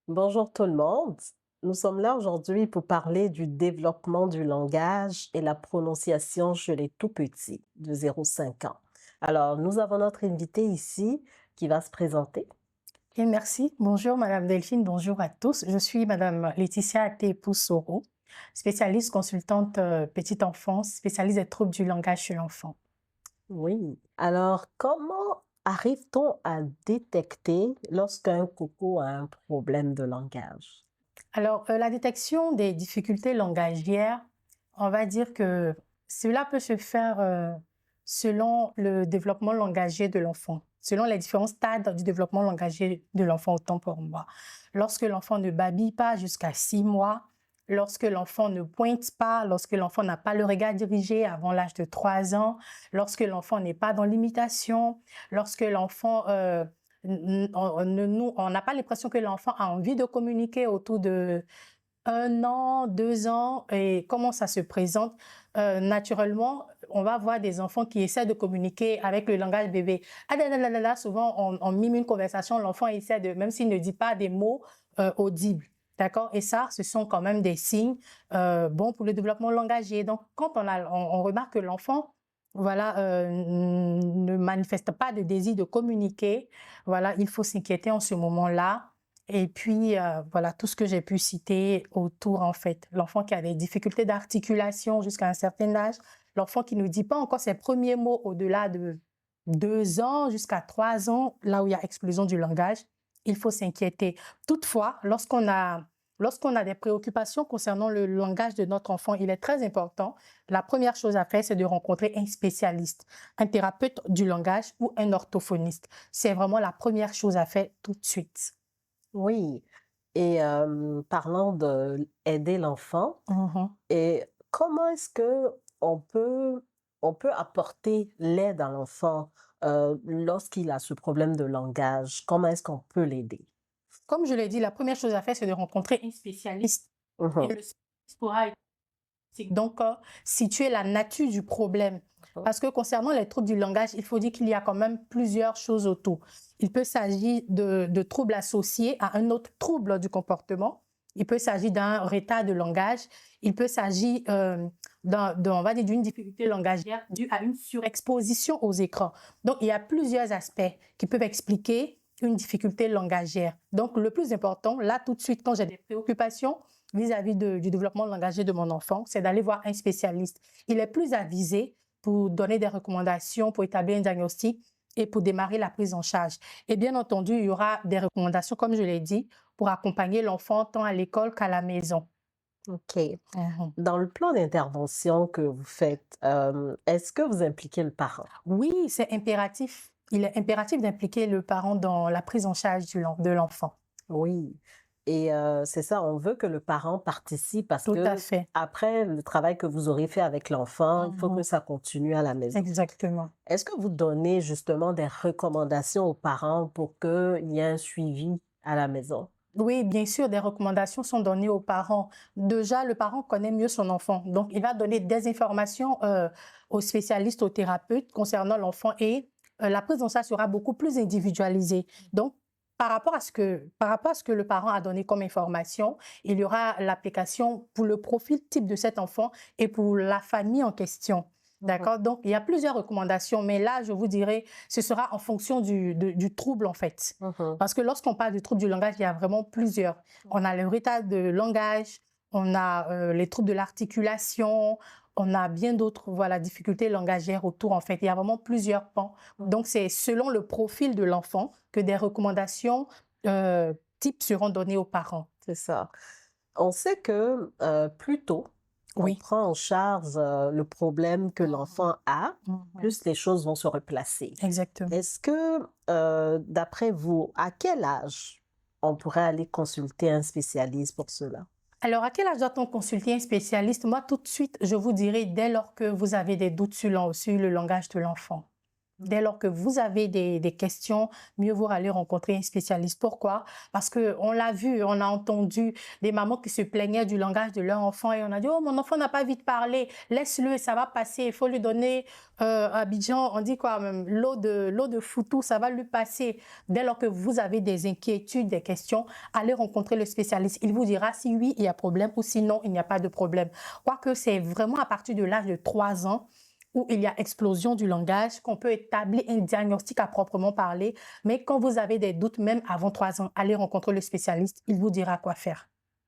Bonjour tout le monde. Nous sommes là aujourd'hui pour parler du développement du langage et la prononciation chez les tout-petits de 0 à 5 ans. Alors, nous avons notre invité ici qui va se présenter. Et merci. Bonjour Madame Delphine, bonjour à tous. Je suis Madame Laetitia Atepoussoro, spécialiste consultante petite enfance, spécialiste des troubles du langage chez l'enfant. Oui. Alors, comment arrive-t-on à détecter lorsqu'un coco a un problème de langage? Alors, la détection des difficultés langagières, on va dire que cela peut se faire selon le développement langagier de l'enfant, selon les différents stades du développement langagier de l'enfant, autant pour moi. Lorsque l'enfant ne babille pas jusqu'à 6 mois, lorsque l'enfant ne pointe pas, lorsque l'enfant n'a pas le regard dirigé avant l'âge de 3 ans, lorsque l'enfant n'est pas dans l'imitation, lorsque l'enfant on n'a pas l'impression que l'enfant a envie de communiquer autour de 1 an, 2 ans et comment ça se présente. Naturellement, on va voir des enfants qui essaient de communiquer avec le langage bébé. Ah là là là là là, souvent on mime une conversation, l'enfant essaie de, même s'il ne dit pas des mots audibles. D'accord? Et ça, ce sont quand même des signes bons pour le développement langagier. Donc, quand on remarque que l'enfant voilà, ne manifeste pas de désir de communiquer, voilà, il faut s'inquiéter en ce moment-là. Et puis, voilà, tout ce que j'ai pu citer autour, en fait. L'enfant qui a des difficultés d'articulation jusqu'à un certain âge, l'enfant qui ne dit pas encore ses premiers mots au-delà de 2 ans jusqu'à 3 ans, là où il y a explosion du langage, il faut s'inquiéter. Toutefois, lorsqu'on a des préoccupations concernant le langage de notre enfant, il est très important. La première chose à faire, c'est de rencontrer un spécialiste, un thérapeute du langage ou un orthophoniste. C'est vraiment la première chose à faire tout de suite. Oui. Et parlant d'aider l'enfant, Mhm. et comment est-ce que on peut, on peut apporter l'aide à l'enfant lorsqu'il a ce problème de langage? Comment est-ce qu'on peut l'aider? Comme je l'ai dit, la première chose à faire, c'est de rencontrer un spécialiste. Et Mhm, le spécialiste pourra donc situer la nature du problème. mhm, Parce que concernant les troubles du langage, il faut dire qu'il y a quand même plusieurs choses autour. Il peut s'agir de troubles associés à un autre trouble du comportement. Il peut s'agir d'un retard de langage. Il peut s'agir on va dire, d'une difficulté langagière due à une surexposition aux écrans. Donc, il y a plusieurs aspects qui peuvent expliquer une difficulté langagière. Donc, le plus important, là, tout de suite, quand j'ai des préoccupations, vis-à-vis du développement langagier de mon enfant, c'est d'aller voir un spécialiste. Il est plus avisé pour donner des recommandations, pour établir un diagnostic et pour démarrer la prise en charge. Et bien entendu, il y aura des recommandations, comme je l'ai dit, pour accompagner l'enfant tant à l'école qu'à la maison. OK. Mhm. Dans le plan d'intervention que vous faites, est-ce que vous impliquez le parent? Oui, c'est impératif. Il est impératif d'impliquer le parent dans la prise en charge de l'enfant. Oui. Et c'est ça, on veut que le parent participe parce Tout à que fait. après le travail que vous aurez fait avec l'enfant, il faut que Mhm. ça continue à la maison. Exactement. Est-ce que vous donnez justement des recommandations aux parents pour qu'il y ait un suivi à la maison? Oui, bien sûr, des recommandations sont données aux parents. Déjà, le parent connaît mieux son enfant. Donc, il va donner des informations aux spécialistes, aux thérapeutes concernant l'enfant et la prise en charge sera beaucoup plus individualisée. Donc, par rapport à ce que le parent a donné comme information, il y aura l'application pour le profil type de cet enfant et pour la famille en question. Mhm, D'accord? Donc, il y a plusieurs recommandations, mais là, je vous dirais, ce sera en fonction du trouble, en fait. mhm, Parce que lorsqu'on parle du trouble du langage, il y a vraiment plusieurs. On a le retard de langage, on a les troubles de l'articulation, on a bien d'autres voilà, difficultés langagières autour, en fait. Il y a vraiment plusieurs pans. mhm. Donc, c'est selon le profil de l'enfant que des recommandations types seront données aux parents. C'est ça. On sait que plus tôt on Oui. prend en charge le problème que Mhm. l'enfant a, Mhm. plus les choses vont se replacer. Exactement. Est-ce que, d'après vous, à quel âge on pourrait aller consulter un spécialiste pour cela? Alors, à quel âge doit-on consulter un spécialiste? Moi, tout de suite, je vous dirais dès lors que vous avez des doutes sur le langage de l'enfant. Dès lors que vous avez des questions, mieux vaut aller rencontrer un spécialiste. Pourquoi? Parce qu'on l'a vu, on a entendu des mamans qui se plaignaient du langage de leur enfant et on a dit: «Oh, mon enfant n'a pas vite parlé, laisse-le, ça va passer, il faut lui donner, à Abidjan, on dit quoi même? L'eau de foutou, ça va lui passer». Dès lors que vous avez des inquiétudes, des questions, allez rencontrer le spécialiste. Il vous dira si oui, il y a problème ou sinon, il n'y a pas de problème. Quoique c'est vraiment à partir de l'âge de 3 ans où il y a explosion du langage, qu'on peut établir un diagnostic à proprement parler. Mais quand vous avez des doutes, même avant 3 ans, allez rencontrer le spécialiste, il vous dira quoi faire.